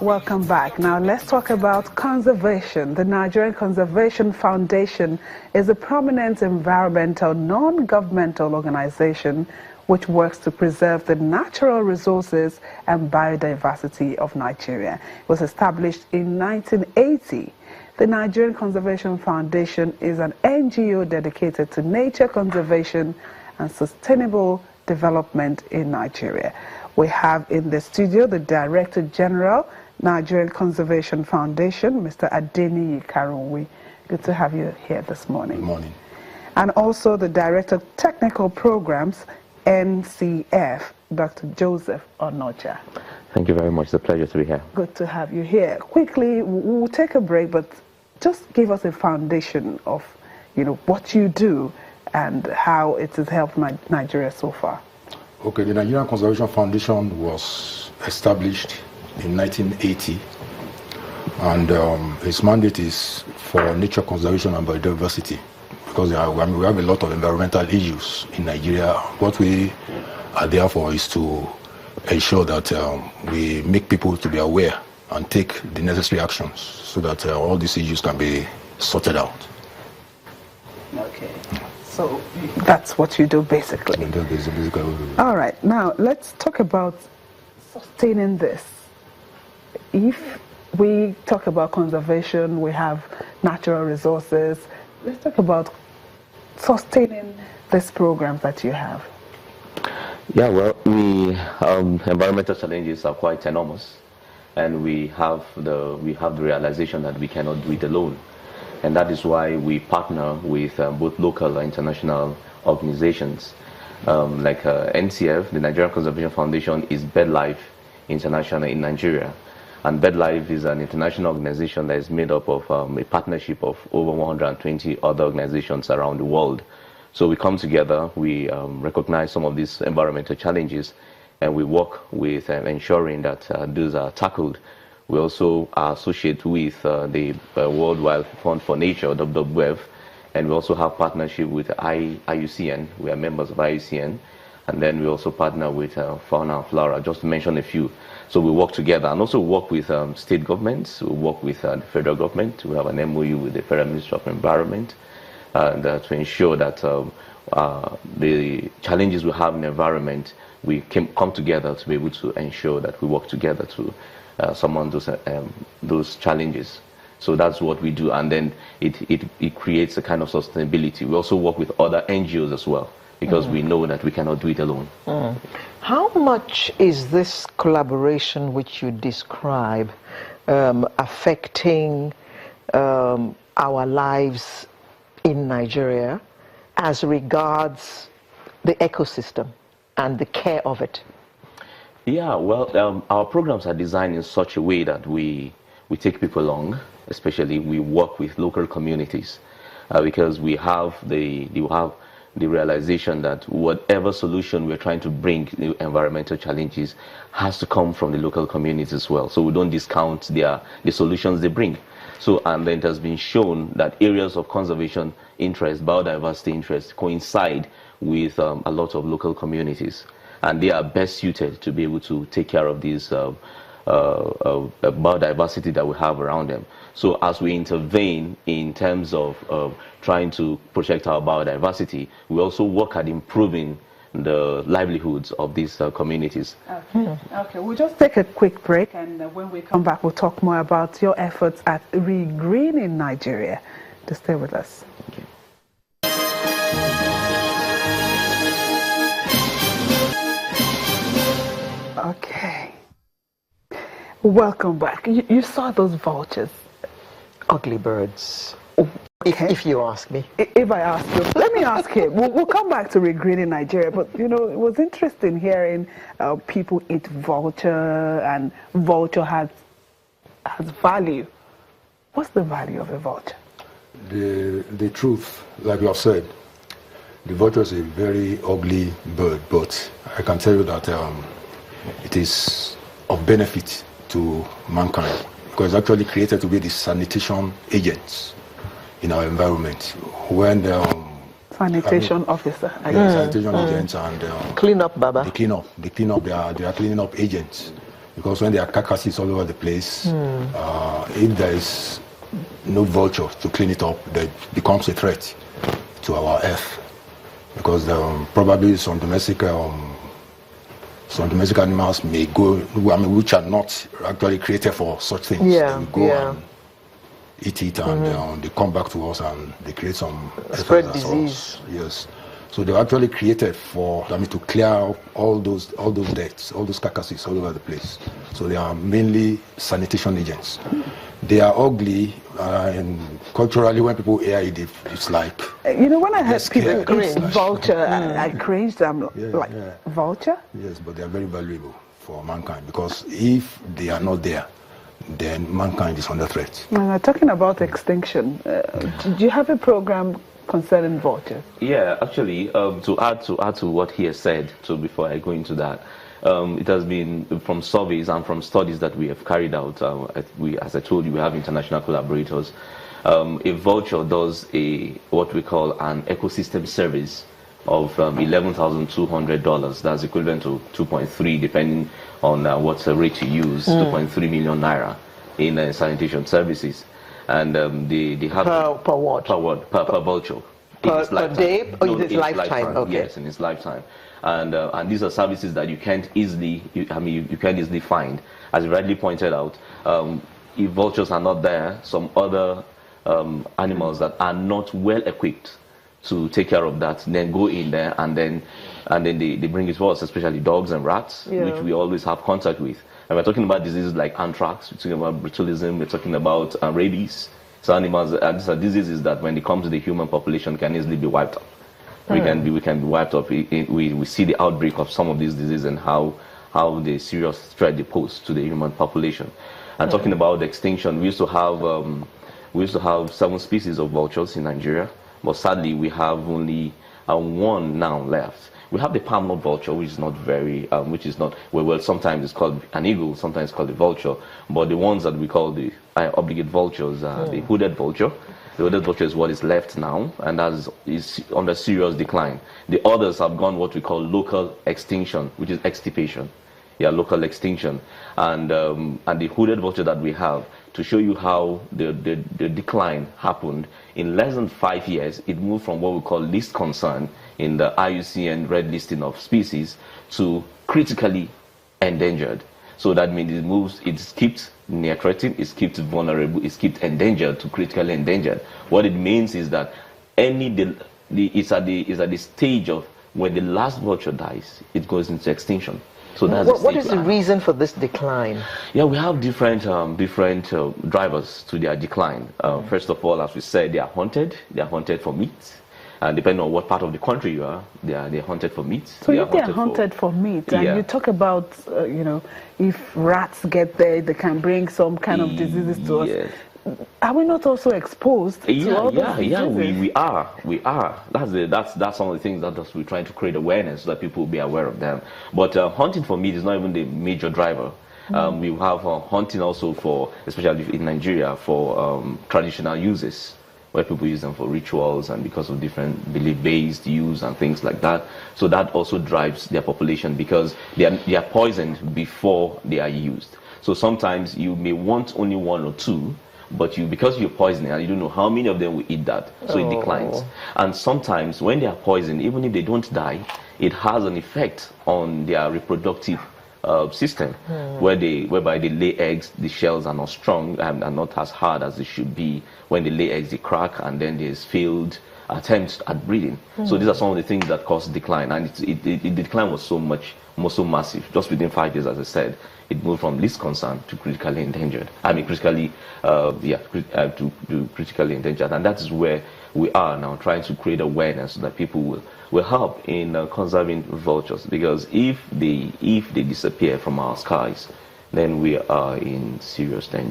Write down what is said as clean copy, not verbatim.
Welcome back. Now let's talk about conservation. The Nigerian Conservation Foundation is a prominent environmental non-governmental organization which works to preserve the natural resources and biodiversity of Nigeria. It was established in 1980. The Nigerian Conservation Foundation is an NGO dedicated to nature conservation and sustainable development in Nigeria. We have in the studio the Director General, Nigerian Conservation Foundation, Mr. Adeniyi Karunwi. Good to have you here this morning. Good morning. And also the Director of Technical Programs, NCF, Dr. Joseph Onocha. Thank you very much. It's a pleasure to be here. Good to have you here. Quickly, we'll take a break, but just give us a foundation of, what you do and how it has helped Nigeria so far. Okay, the Nigerian Conservation Foundation was established in 1980, and its mandate is for nature conservation and biodiversity, because we have a lot of environmental issues in Nigeria. What we are there for is to ensure that we make people to be aware and take the necessary actions so that all these issues can be sorted out. Okay. So that's what you do basically. All right, now let's talk about sustaining this. If we talk about conservation, we have natural resources. Let's talk about sustaining these programs that you have. Yeah, well, environmental challenges are quite enormous, and we have the realization that we cannot do it alone. And that is why we partner with both local and international organizations. Like NCF, the Nigerian Conservation Foundation, is BirdLife International in Nigeria. And BirdLife is an international organization that is made up of a partnership of over 120 other organizations around the world. So we come together, we recognize some of these environmental challenges, and we work with ensuring that those are tackled. We also are associated with the World Wildlife Fund for Nature, WWF, and we also have partnership with IUCN. We are members of IUCN, and then we also partner with Fauna and Flora, just to mention a few. So we work together, and also work with state governments. We work with the federal government. We have an MOU with the Federal Ministry of Environment to ensure that the challenges we have in the environment, we come together to be able to ensure that we work together to summon those challenges. So that's what we do, and then it creates a kind of sustainability. We also work with other NGOs as well, because we know that we cannot do it alone. How much is this collaboration which you describe affecting our lives in Nigeria as regards the ecosystem and the care of it? Yeah, well, our programs are designed in such a way that we take people along, especially we work with local communities, because we have the realization that whatever solution we're trying to bring to environmental challenges has to come from the local communities as well. So we don't discount the solutions they bring. So, and then it has been shown that areas of conservation interest, biodiversity interest, coincide with a lot of local communities. And they are best suited to be able to take care of these biodiversity that we have around them. So as we intervene in terms of trying to protect our biodiversity, we also work at improving the livelihoods of these communities. Okay, we'll just take a quick break, and when we come back, we'll talk more about your efforts at regreening Nigeria. Just stay with us. Thank you. Okay. Welcome back. You saw those vultures. Ugly birds. Okay. If you ask me. If I ask you, let me ask him. We'll come back to regreening Nigeria, but it was interesting hearing people eat vulture, and vulture has value. What's the value of a vulture? The truth, like you have said, the vulture is a very ugly bird, but I can tell you that it is of benefit to mankind, because it's actually created to be the sanitation agents in our environment. When the sanitation officer, sanitation agents and clean up, Baba. They are cleaning up agents. because when there are carcasses all over the place, if there is no vulture to clean it up, that becomes a threat to our earth, because probably some domestic animals may go, which are not actually created for such things. Yeah, they will go and eat it, and they come back to us and they create some spread disease. Yes. So they're actually created for, to clear out all those deaths, all those carcasses all over the place. So they are mainly sanitation agents. They are ugly, and culturally, when people hear it, it's like... when I heard people cringe vulture, I cringed. Vulture? Yes, but they are very valuable for mankind, because if they are not there, then mankind is under threat. Talking about extinction, do you have a program concerning vultures? Yeah, actually, to add to what he has said, so before I go into that, it has been from surveys and from studies that we have carried out. As I told you, we have international collaborators. A vulture does what we call an ecosystem service of $11,200. That's equivalent to 2.3, depending on what's the rate you use, 2.3 million naira in sanitation services. And they have per what? Per vulture. Per day or in its lifetime? Okay. Yes, in its lifetime. And these are services that you can't easily find. As you rightly pointed out, if vultures are not there, some other animals that are not well equipped to take care of that then go in there, and then they bring it to us, especially dogs and rats, which we always have contact with. And we're talking about diseases like anthrax, we're talking about botulism, we're talking about rabies. So animals, and these are diseases that when they come to the human population can easily be wiped out. We can be wiped out. We see the outbreak of some of these diseases and how the serious threat they pose to the human population. And talking about extinction, we used to have 7 species of vultures in Nigeria, but sadly we have only 1 now left. We have the palm nut vulture, which is not very, well, sometimes it's called an eagle, sometimes it's called a vulture, but the ones that we call the obligate vultures are the hooded vulture. The hooded vulture is what is left now, and that is under serious decline. The others have gone what we call local extinction, which is extirpation. Yeah, local extinction. And the hooded vulture that we have, to show you how the decline happened, in less than 5 years, it moved from what we call least concern in the IUCN red listing of species to critically endangered. So that means it skipped near threatened, it skipped vulnerable, it skipped endangered to critically endangered. What it means is that it's at the stage of when the last vulture dies, it goes into extinction. So that's what is the reason for this decline? Yeah, we have different drivers to their decline. First of all, as we said, they are hunted. They are hunted for meat. Depending on what part of the country you are, they're hunted for meat. So if they're hunted for meat, and you talk about, if rats get there, they can bring some kind of diseases to us. Are we not also exposed to all those diseases? Yeah, we are. That's some of the things that we're trying to create awareness so that people will be aware of them. But hunting for meat is not even the major driver. We have hunting also for, especially in Nigeria, for traditional uses, where people use them for rituals and because of different belief-based use and things like that. So that also drives their population, because they are poisoned before they are used. So sometimes you may want only 1 or 2, but because you're poisoning and you don't know how many of them will eat that, so it declines. And sometimes when they are poisoned, even if they don't die, it has an effect on their reproductive system, whereby they lay eggs, the shells are not strong and are not as hard as they should be. When they lay eggs, they crack, and then there's failed attempts at breeding. So these are some of the things that cause decline, and the decline was so massive. Just within 5 years, as I said, it moved from least concern to critically endangered. To critically endangered, and that is where we are now, trying to create awareness so that people will help in conserving vultures. Because if they disappear from our skies, then we are in serious danger.